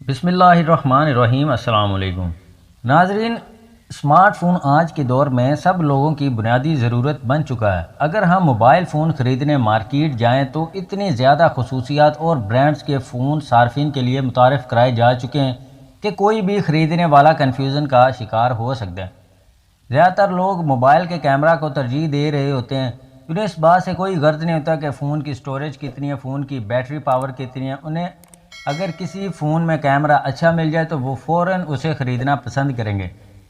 بسم اللہ الرحمن الرحیم۔ السلام علیکم ناظرین، اسمارٹ فون آج کے دور میں سب لوگوں کی بنیادی ضرورت بن چکا ہے۔ اگر ہم موبائل فون خریدنے مارکیٹ جائیں تو اتنی زیادہ خصوصیات اور برانڈز کے فون صارفین کے لیے متعارف کرائے جا چکے ہیں کہ کوئی بھی خریدنے والا کنفیوژن کا شکار ہو سکتا ہے۔ زیادہ تر لوگ موبائل کے کیمرہ کو ترجیح دے رہے ہوتے ہیں۔ انہیں اس بات سے کوئی غرض نہیں ہوتا کہ فون کی سٹوریج کتنی ہے، فون کی بیٹری پاور کتنی ہے۔ انہیں اگر کسی فون میں کیمرہ اچھا مل جائے تو وہ فوراً اسے خریدنا پسند کریں گے۔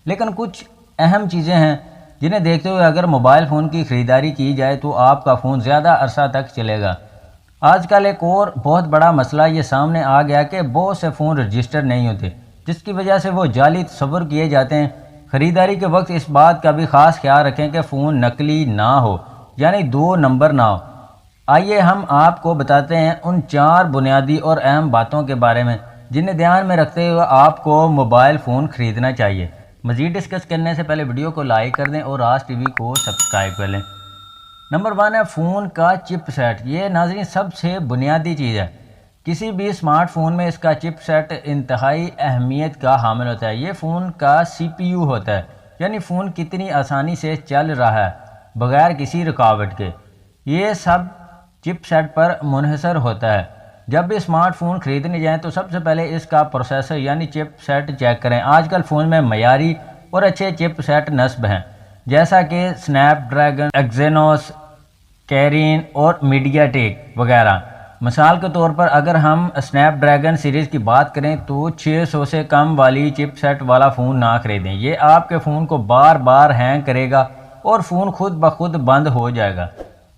لیکن کچھ اہم چیزیں ہیں جنہیں دیکھتے ہوئے اگر موبائل فون کی خریداری کی جائے تو آپ کا فون زیادہ عرصہ تک چلے گا۔ آج کل ایک اور بہت بڑا مسئلہ یہ سامنے آ گیا کہ بہت سے فون رجسٹر نہیں ہوتے، جس کی وجہ سے وہ جعلی تصور کیے جاتے ہیں۔ خریداری کے وقت اس بات کا بھی خاص خیال رکھیں کہ فون نقلی نہ ہو، یعنی 2 نمبر نہ ہو۔ آئیے ہم آپ کو بتاتے ہیں ان 4 بنیادی اور اہم باتوں کے بارے میں جنہیں دھیان میں رکھتے ہوئے آپ کو موبائل فون خریدنا چاہیے۔ مزید ڈسکس کرنے سے پہلے ویڈیو کو لائک کر دیں اور راز ٹی وی کو سبسکرائب کر لیں۔ نمبر 1 ہے فون کا چپ سیٹ۔ یہ ناظرین سب سے بنیادی چیز ہے۔ کسی بھی اسمارٹ فون میں اس کا چپ سیٹ انتہائی اہمیت کا حامل ہوتا ہے۔ یہ فون کا سی پی یو ہوتا ہے، یعنی فون کتنی آسانی سے چل رہا ہے بغیر کسی رکاوٹ کے۔ یہ سب چپ سیٹ پر منحصر ہوتا ہے۔ جب بھی اسمارٹ فون خریدنے جائیں تو سب سے پہلے اس کا پروسیسر یعنی چپ سیٹ چیک کریں۔ آج کل فون میں معیاری اور اچھے چپ سیٹ نصب ہیں، جیسا کہ سنیپ ڈریگن، ایگزینوس، کیرین اور میڈیا ٹیک وغیرہ۔ مثال کے طور پر اگر ہم سنیپ ڈریگن سیریز کی بات کریں تو 600 سے کم والی چپ سیٹ والا فون نہ خریدیں۔ یہ آپ کے فون کو بار بار ہینگ کرے گا اور فون خود بخود بند ہو جائے گا۔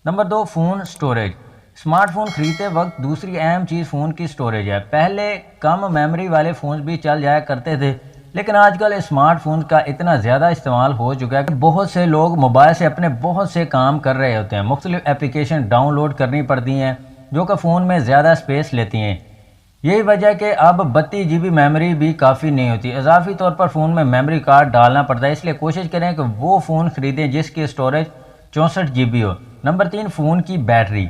Number 2 phone storage. Smart phone خریدتے وقت دوسری اہم چیز فون کی سٹوریج ہے۔ پہلے کم میموری والے فونز بھی چل جایا کرتے تھے، لیکن آج کل اسمارٹ فون کا اتنا زیادہ استعمال ہو چکا ہے کہ بہت سے لوگ موبائل سے اپنے بہت سے کام کر رہے ہوتے ہیں۔ مختلف اپلیکیشن ڈاؤن لوڈ کرنی پڑتی ہیں جو کہ فون میں زیادہ اسپیس لیتی ہیں۔ یہی وجہ کہ اب 32 GB میموری بھی کافی نہیں ہوتی، اضافی طور پر فون میں میموری کارڈ ڈالنا پڑتا ہے۔ اس لیے کوشش کریں کہ وہ فون خریدیں جس کی سٹوریج 64 GB ہو۔ نمبر 3 فون کی بیٹری۔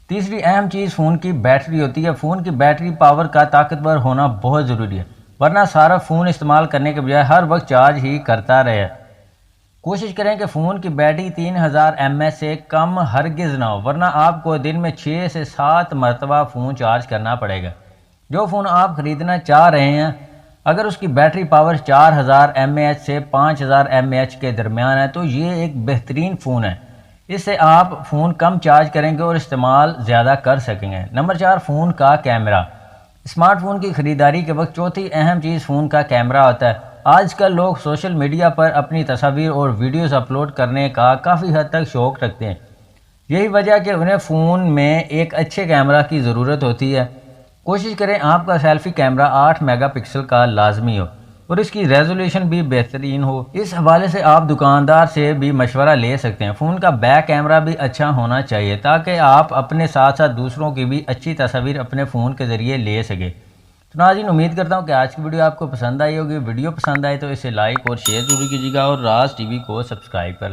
تیسری اہم چیز فون کی بیٹری ہوتی ہے۔ فون کی بیٹری پاور کا طاقتور ہونا بہت ضروری ہے، ورنہ سارا فون استعمال کرنے کے بجائے ہر وقت چارج ہی کرتا رہے۔ کوشش کریں کہ فون کی بیٹری 3000 mAh سے کم ہرگز نہ ہو، ورنہ آپ کو دن میں 6 سے 7 مرتبہ فون چارج کرنا پڑے گا۔ جو فون آپ خریدنا چاہ رہے ہیں اگر اس کی بیٹری پاور 4000 mAh سے 5000 mAh کے درمیان ہے تو یہ ایک بہترین فون ہے۔ اس سے آپ فون کم چارج کریں گے اور استعمال زیادہ کر سکیں گے۔ نمبر 4 فون کا کیمرہ۔ اسمارٹ فون کی خریداری کے وقت چوتھی اہم چیز فون کا کیمرہ ہوتا ہے۔ آج کل لوگ سوشل میڈیا پر اپنی تصاویر اور ویڈیوز اپلوڈ کرنے کا کافی حد تک شوق رکھتے ہیں۔ یہی وجہ کہ انہیں فون میں ایک اچھے کیمرہ کی ضرورت ہوتی ہے۔ کوشش کریں آپ کا سیلفی کیمرہ 8 میگا پکسل کا لازمی ہو اور اس کی ریزولوشن بھی بہترین ہو۔ اس حوالے سے آپ دکاندار سے بھی مشورہ لے سکتے ہیں۔ فون کا بیک کیمرہ بھی اچھا ہونا چاہیے تاکہ آپ اپنے ساتھ ساتھ دوسروں کی بھی اچھی تصاویر اپنے فون کے ذریعے لے سکیں۔ تو ناظرین امید کرتا ہوں کہ آج کی ویڈیو آپ کو پسند آئی ہوگی۔ ویڈیو پسند آئے تو اسے لائک اور شیئر ضرور کیجیے گا اور راز ٹی وی کو سبسکرائب کر لیں۔